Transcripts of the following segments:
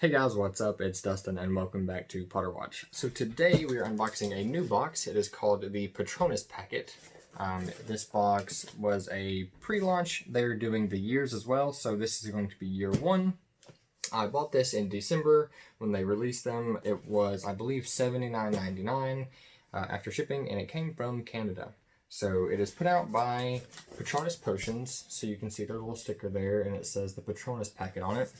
Hey guys, what's up? It's Dustin and welcome back to Potter Watch. So today we are unboxing a new box. It is called the Patronus packet. This box was a pre-launch. They're doing the years as well, so this is going to be year one. I bought this in December when they released them. It was, I believe, $79.99 after shipping, and it came from Canada. So it is put out by Patronus Potions, so you can see their little sticker there, and it says the Patronus packet on it.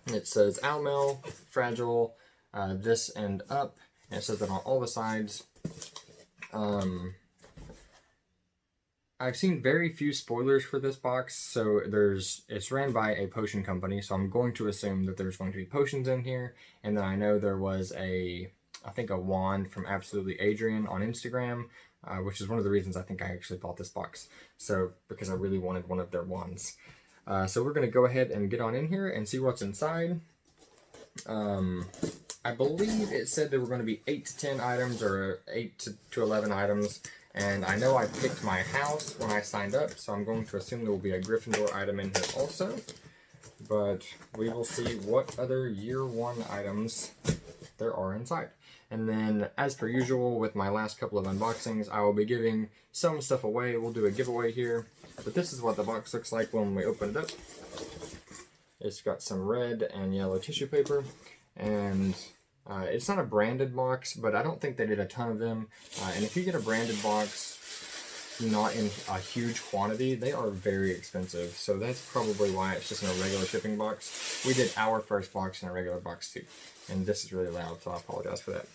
It says Almel, Fragile, this and up, and it says that on all the sides. I've seen very few spoilers for this box, so it's ran by a potion company, so I'm going to assume that there's going to be potions in here, and then I know there was I think a wand from Absolutely Adrian on Instagram, which is one of the reasons I think I actually bought this box, so because I really wanted one of their wands. So we're going to go ahead and get on in here and see what's inside. I believe it said there were going to be 8 to 10 items or 8 to 11 items. And I know I picked my house when I signed up, so I'm going to assume there will be a Gryffindor item in here also. But we will see what other year one items there are inside. And then, as per usual, with my last couple of unboxings, I will be giving some stuff away. We'll do a giveaway here. But this is what the box looks like when we open it up. It's got some red and yellow tissue paper. And it's not a branded box, but I don't think they did a ton of them. And if you get a branded box, not in a huge quantity, they are very expensive. So that's probably why it's just in a regular shipping box. We did our first box in a regular box too. And this is really loud, so I apologize for that.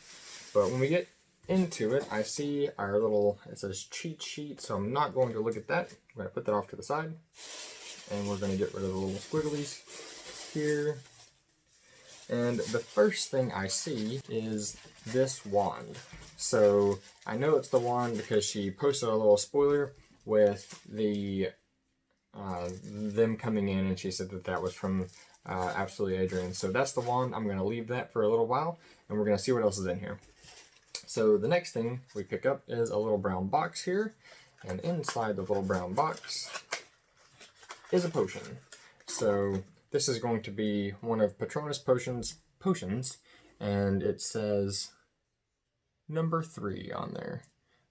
But when we get into it, I see our little, it says cheat sheet, so I'm not going to look at that. I'm going to put that off to the side. And we're going to get rid of the little squigglies here. And the first thing I see is this wand. So I know it's the wand because she posted a little spoiler with them coming in, and she said that that was from Absolutely Adrian. So that's the wand. I'm going to leave that for a little while, and we're going to see what else is in here. So the next thing we pick up is a little brown box here, and inside the little brown box is a potion. So this is going to be one of Patronus potions, and it says number 3 on there.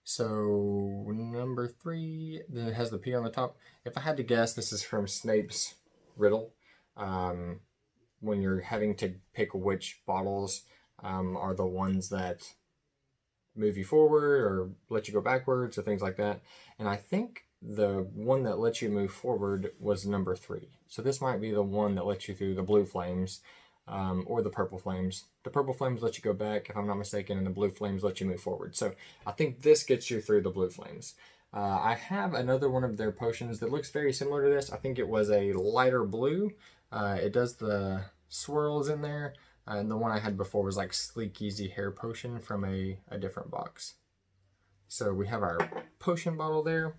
So number 3, then it has the P on the top. If I had to guess, this is from Snape's riddle. When you're having to pick which bottles are the ones that move you forward or let you go backwards or things like that. And I think the one that lets you move forward was number 3. So this might be the one that lets you through the blue flames or the purple flames. The purple flames let you go back, if I'm not mistaken, and the blue flames let you move forward. So I think this gets you through the blue flames. I have another one of their potions that looks very similar to this. I think it was a lighter blue. It does the swirls in there. And the one I had before was like Sleek Easy Hair Potion from a different box. So we have our potion bottle there.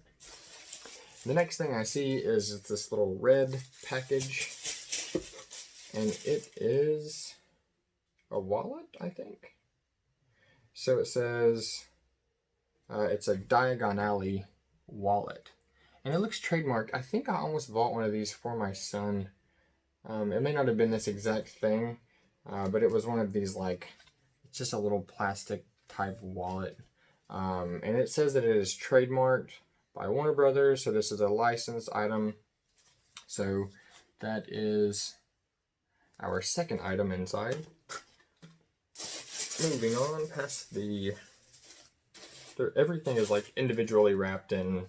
The next thing I see is this little red package. And it is a wallet, I think. So it says it's a Diagonally wallet. And it looks trademarked. I think I almost bought one of these for my son. It may not have been this exact thing. But it was one of these, like, it's just a little plastic type wallet. And it says that it is trademarked by Warner Brothers, so this is a licensed item. So that is our second item inside. Moving on past everything is like individually wrapped in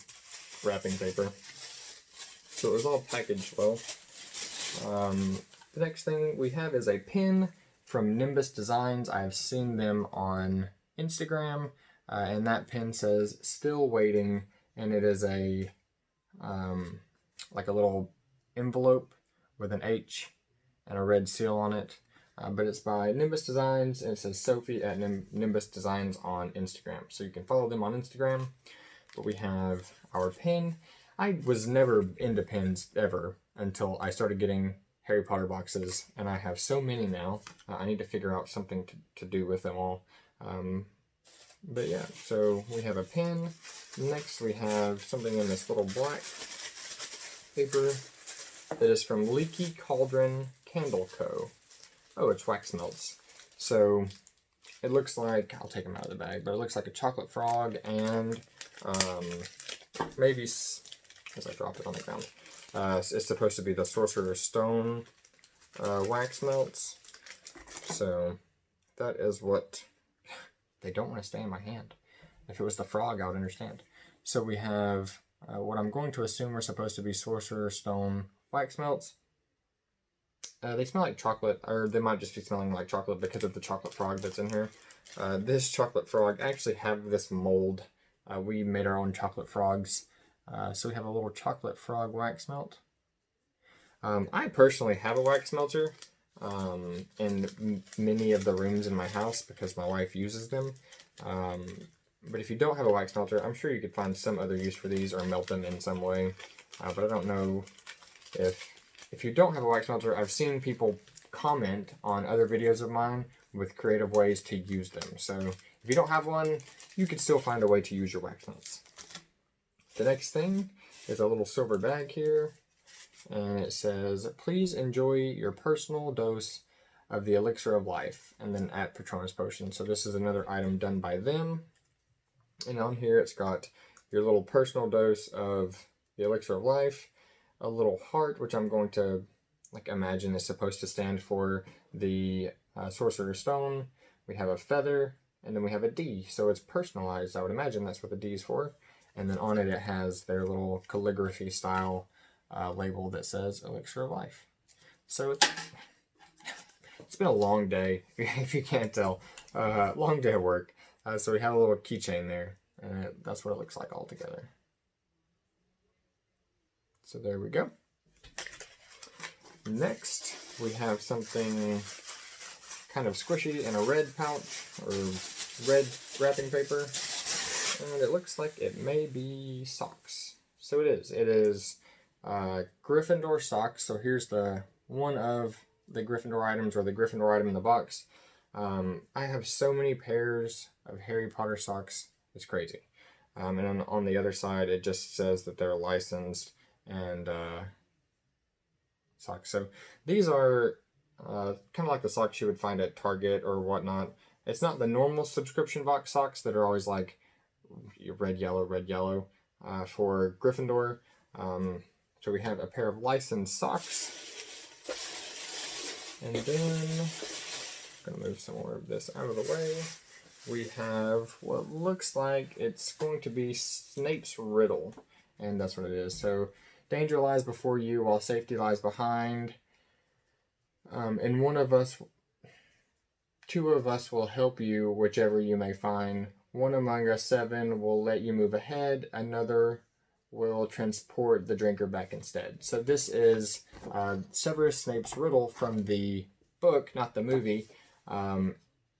wrapping paper. So it was all packaged well. The next thing we have is a pin from Nimbus Designs. I've seen them on Instagram, and that pin says "Still Waiting," and it is a like a little envelope with an H and a red seal on it. But it's by Nimbus Designs, and it says Sophie at Nimbus Designs on Instagram. So you can follow them on Instagram. But we have our pin. I was never into pins ever until I started getting Harry Potter boxes, and I have so many now. I need to figure out something to do with them all. But yeah, so we have a pin. Next we have something in this little black paper that is from Leaky Cauldron Candle Co. Oh, it's wax melts. So it looks like, I'll take them out of the bag, but it looks like a chocolate frog and maybe, as I drop it on the ground, it's supposed to be the Sorcerer's Stone wax melts. So that is what, they don't want to stay in my hand. If it was the frog, I would understand. So we have what I'm going to assume are supposed to be Sorcerer's Stone wax melts. They smell like chocolate, or they might just be smelling like chocolate because of the chocolate frog that's in here. This chocolate frog, I actually have this mold. We made our own chocolate frogs. So we have a little chocolate frog wax melt. I personally have a wax melter in many of the rooms in my house because my wife uses them. But if you don't have a wax melter, I'm sure you could find some other use for these or melt them in some way. But I don't know if you don't have a wax melter, I've seen people comment on other videos of mine with creative ways to use them. So if you don't have one, you can still find a way to use your wax melts. The next thing is a little silver bag here, and it says, please enjoy your personal dose of the elixir of life, and then at Patronus potion. So this is another item done by them. And on here it's got your little personal dose of the elixir of life, a little heart, which I'm going to imagine is supposed to stand for the Sorcerer's Stone. We have a feather, and then we have a D, so it's personalized. I would imagine that's what the D is for. And then on it, it has their little calligraphy style label that says Elixir of Life. So it's been a long day, if you can't tell. Long day of work. So we have a little keychain there, and that's what it looks like all together. So there we go. Next, we have something kind of squishy in a red pouch, or red wrapping paper. And it looks like it may be socks. So it is. It is Gryffindor socks. So here's the one of the Gryffindor items, or the Gryffindor item in the box. I have so many pairs of Harry Potter socks. It's crazy. And on the other side, it just says that they're licensed and socks. So these are kind of like the socks you would find at Target or whatnot. It's not the normal subscription box socks that are always like red, yellow for Gryffindor. So we have a pair of licensed socks. And then, I'm going to move some more of this out of the way. We have what looks like it's going to be Snape's riddle. And that's what it is. So, danger lies before you while safety lies behind. And two of us will help you, whichever you may find. One among us 7 will let you move ahead. Another will transport the drinker back instead. So this is Severus Snape's riddle from the book, not the movie. I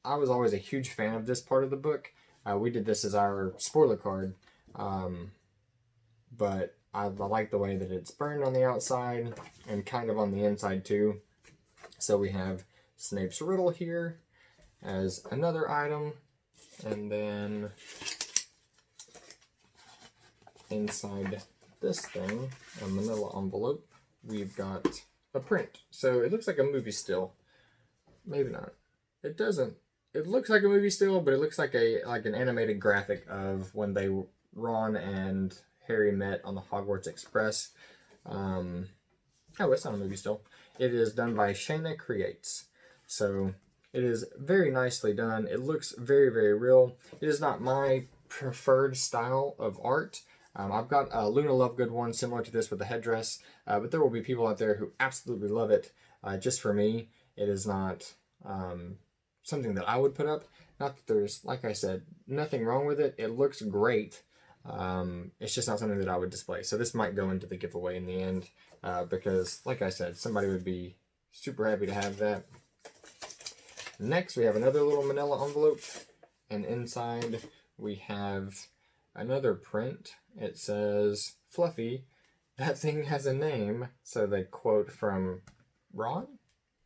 was always a huge fan of this part of the book. We did this as our spoiler card. But I like the way that it's burned on the outside and kind of on the inside too. So we have Snape's riddle here as another item. And then inside this thing, a manila envelope, we've got a print. So it looks like a movie still. Maybe not. It doesn't. It looks like a movie still, but it looks like an animated graphic of when Ron and Harry met on the Hogwarts Express. Oh, it's not a movie still. It is done by Shayna Creates. So it is very nicely done. It looks very, very real. It is not my preferred style of art. I've got a Luna Lovegood one similar to this with the headdress, but there will be people out there who absolutely love it. Just for me, it is not something that I would put up. Not that there's, like I said, nothing wrong with it. It looks great. It's just not something that I would display. So this might go into the giveaway in the end because, like I said, somebody would be super happy to have that. Next, we have another little manila envelope, and inside we have another print. It says, Fluffy, that thing has a name. So they quote from Ron?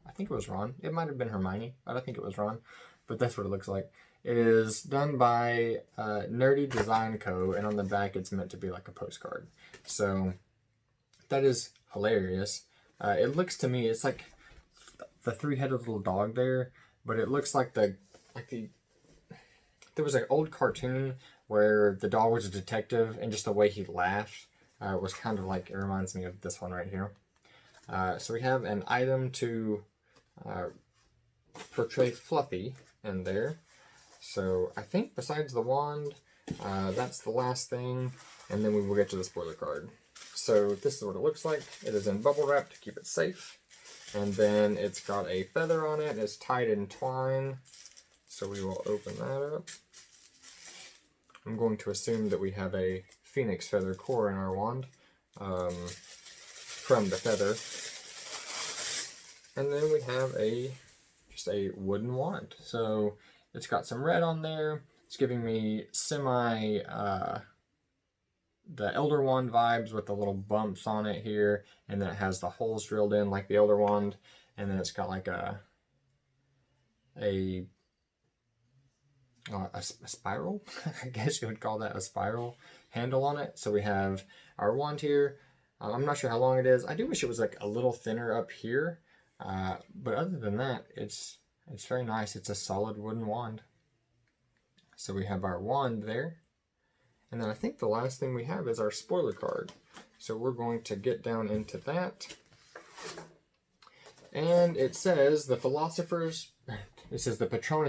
I think it was Ron. It might have been Hermione, but I think it was Ron. But that's what it looks like. It is done by Nerdy Design Co., and on the back it's meant to be like a postcard. So that is hilarious. It looks to me, it's like the three-headed little dog there, but it looks like there was an old cartoon where the dog was a detective, and just the way he laughed was kind of like, it reminds me of this one right here. So we have an item to portray Fluffy in there. So I think besides the wand, that's the last thing, and then we will get to the spoiler card. So this is what it looks like. It is in bubble wrap to keep it safe. And then it's got a feather on it. It's tied in twine. So we will open that up. I'm going to assume that we have a phoenix feather core in our wand from the feather. And then we have just a wooden wand. So it's got some red on there. It's giving me the Elder Wand vibes with the little bumps on it here, and then it has the holes drilled in like the Elder Wand, and then it's got like a spiral, I guess you would call that a spiral handle on it. So we have our wand here. I'm not sure how long it is. I do wish it was like a little thinner up here, but other than that, it's very nice. It's a solid wooden wand. So we have our wand there. And then I think the last thing we have is our spoiler card. So we're going to get down into that. And it says the Patronus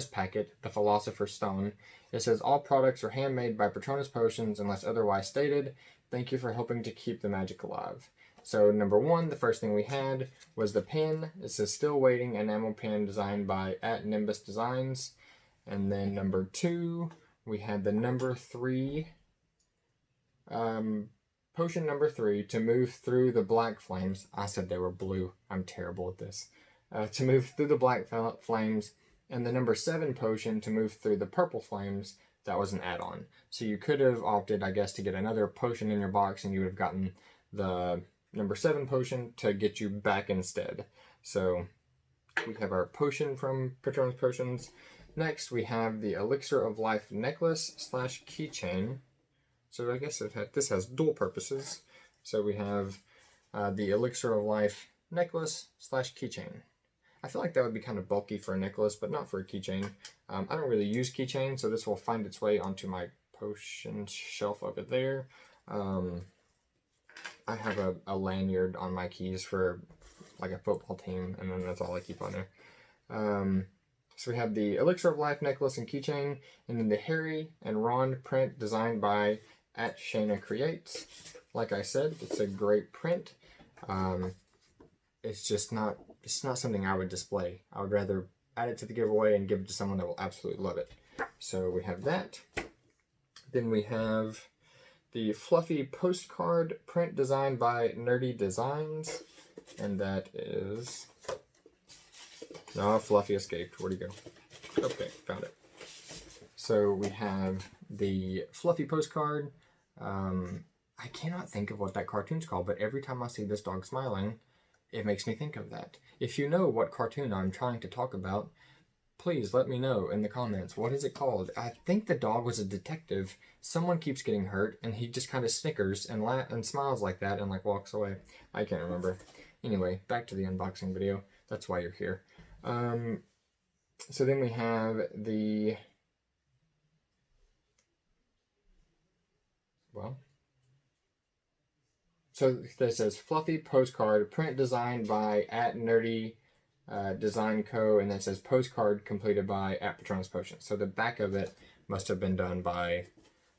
packet, the Philosopher's Stone. It says all products are handmade by Patronus potions unless otherwise stated. Thank you for helping to keep the magic alive. So number one, the first thing we had was the pen. It says still waiting enamel pen designed by @Nimbus Designs. And then number two, we had the number 3, potion number 3 to move through the black flames. I said they were blue. I'm terrible at this. To move through the black flames. And the number 7 potion to move through the purple flames. That was an add-on. So you could have opted, I guess, to get another potion in your box, and you would have gotten the number 7 potion to get you back instead. So we have our potion from Patronus Potions. Next, we have the Elixir of Life necklace / keychain. So I guess this has dual purposes. So we have the Elixir of Life necklace / keychain. I feel like that would be kind of bulky for a necklace, but not for a keychain. I don't really use keychain, so this will find its way onto my potion shelf over there. I have a lanyard on my keys for like a football team, and then that's all I keep on there. So we have the Elixir of Life necklace and keychain, and then the Harry and Ron print designed by @Shayna Creates. Like I said, it's a great print. It's not something I would display. I would rather add it to the giveaway and give it to someone that will absolutely love it. So we have that. Then we have the Fluffy postcard print designed by Nerdy Designs, and that is... No, Fluffy escaped. Where'd he go? Okay, found it. So we have the Fluffy postcard. I cannot think of what that cartoon's called, but every time I see this dog smiling, it makes me think of that. If you know what cartoon I'm trying to talk about, please let me know in the comments. What is it called? I think the dog was a detective. Someone keeps getting hurt, and he just kind of snickers and smiles like that and like walks away. I can't remember. Anyway, back to the unboxing video. That's why you're here. So then we have the... Well... So this says Fluffy postcard print designed by @Nerdy Design Co. And then it says postcard completed by @Patronus Potions. So the back of it must have been done by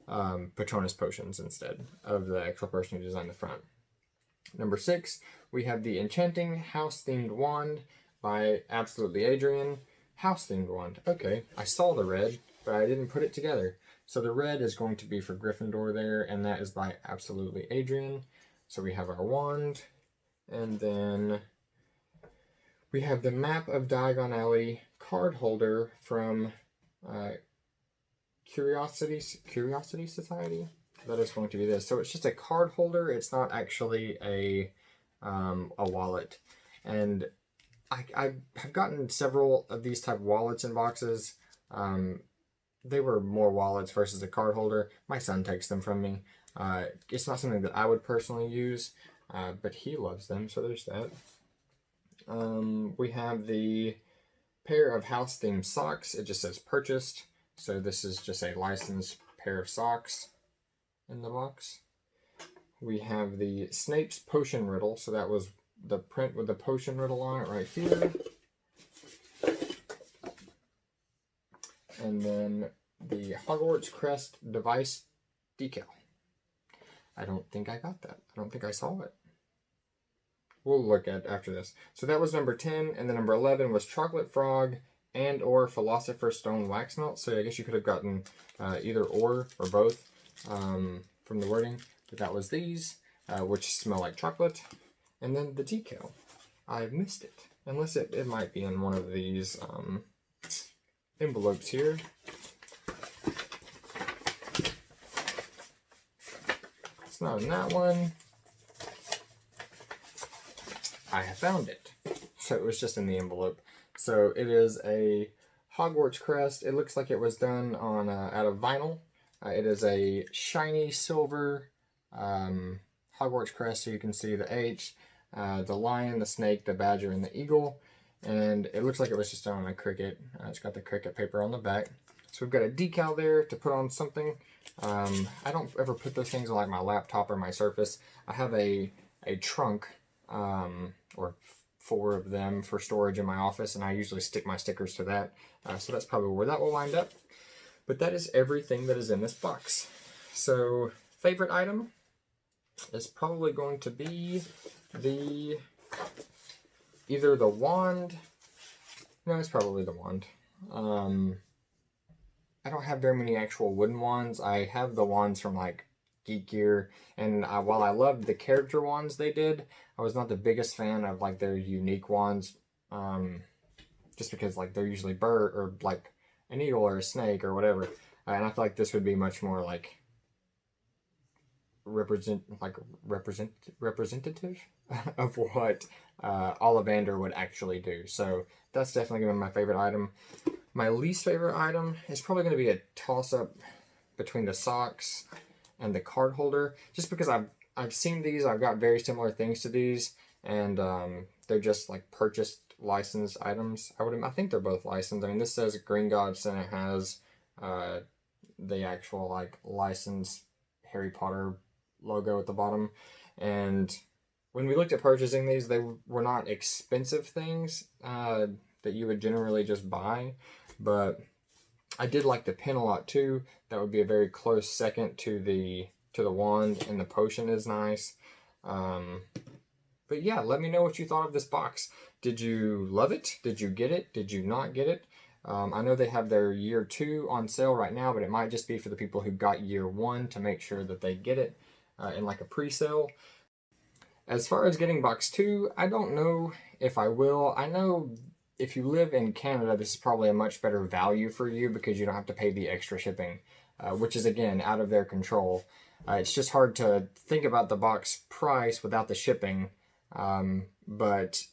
Patronus Potions instead of the actual person who designed the front. Number 6, we have the Enchanting House Themed Wand by Absolutely Adrian. House themed wand. Okay, I saw the red, but I didn't put it together. So the red is going to be for Gryffindor there, and that is by Absolutely Adrian. So we have our wand, and then we have the Map of Diagon Alley card holder from Curiosity Society. That is going to be this. So it's just a card holder. It's not actually a wallet. And I have gotten several of these type of wallets in boxes. They were more wallets versus a card holder. My son takes them from me. It's not something that I would personally use, but he loves them, so there's that. We have the pair of house themed socks. It just says purchased. So this is just a licensed pair of socks in the box. We have the Snape's potion riddle. So that was the print with the potion riddle on it right here. And then the Hogwarts crest device decal. I don't think I got that. I don't think I saw it. We'll look at after this. So that was number 10, and then number 11 was Chocolate Frog and or Philosopher's Stone Wax Melt. So I guess you could have gotten either or both from the wording. But that was these, which smell like chocolate. And then the decal. I missed it. Unless it might be in one of these envelopes here. It's not in that one. I have found it. So it was just in the envelope. So it is a Hogwarts crest. It looks like it was done on out of vinyl. It is a shiny silver Hogwarts crest. So you can see the H, the lion, the snake, the badger, and the eagle. And it looks like it was just done on a cricket. It's got the cricket paper on the back. So we've got a decal there to put on something. I don't ever put those things on like my laptop or my Surface. I have a trunk, or 4 of them for storage in my office, and I usually stick my stickers to that. So that's probably where that will wind up. But that is everything that is in this box. So favorite item is probably going to be either the wand. No, it's probably the wand. I don't have very many actual wooden wands. I have the wands from like Geek Gear, and while I loved the character wands they did, I was not the biggest fan of like their unique wands, just because like they're usually bird or like an eagle or a snake or whatever, and I feel like this would be much more like representative of what Ollivander would actually do. So that's definitely going to be my favorite item. My least favorite item is probably going to be a toss-up between the socks and the card holder, just because I've seen these. I've got very similar things to these, and they're just like purchased licensed items. I think they're both licensed. I mean, this says Green Gods, and it has the actual like licensed Harry Potter logo at the bottom. And when we looked at purchasing these, they were not expensive things that you would generally just buy, but I did like the pen a lot too. That would be a very close second to the wand, and the potion is nice. But yeah, let me know what you thought of this box. Did you love it? Did you get it? Did you not get it? I know they have their year 2 on sale right now, but it might just be for the people who got year 1 to make sure that they get it in like a pre-sale. As far as getting box 2, I don't know if I will. I know if you live in Canada, this is probably a much better value for you because you don't have to pay the extra shipping, which is, again, out of their control. It's just hard to think about the box price without the shipping, but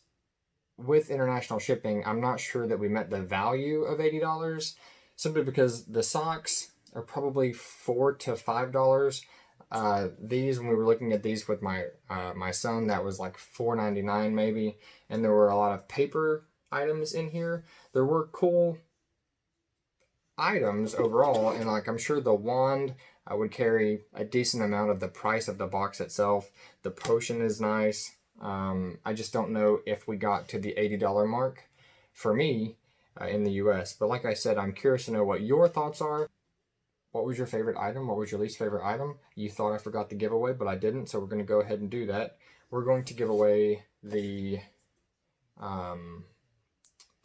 with international shipping, I'm not sure that we met the value of $80, simply because the socks are probably $4 to $5. These, when we were looking at these with my my son, that was like $4.99 maybe, and there were a lot of paper items in here. There were cool items overall, and like I'm sure the wand would carry a decent amount of the price of the box itself. The potion is nice. I just don't know if we got to the $80 mark for me in the US. But like I said, I'm curious to know what your thoughts are. What was your favorite item? What was your least favorite item? You thought I forgot the giveaway, but I didn't, so we're going to go ahead and do that. We're going to give away the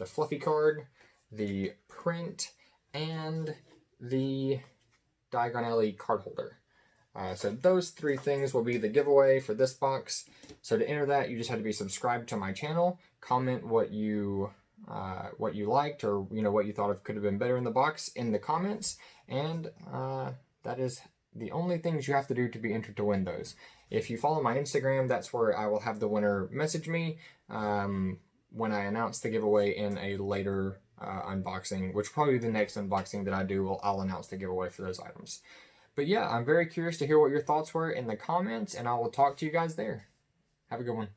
fluffy card, the print, and the Diagon Alley card holder. So those 3 things will be the giveaway for this box. So to enter that, you just have to be subscribed to my channel, comment what you liked, or what you thought could have been better in the box in the comments, and that is the only things you have to do to be entered to win those. If you follow my Instagram, that's where I will have the winner message me when I announce the giveaway in a later unboxing, which will probably be the next unboxing that I do. I'll announce the giveaway for those items. But yeah, I'm very curious to hear what your thoughts were in the comments, and I will talk to you guys there. Have a good one.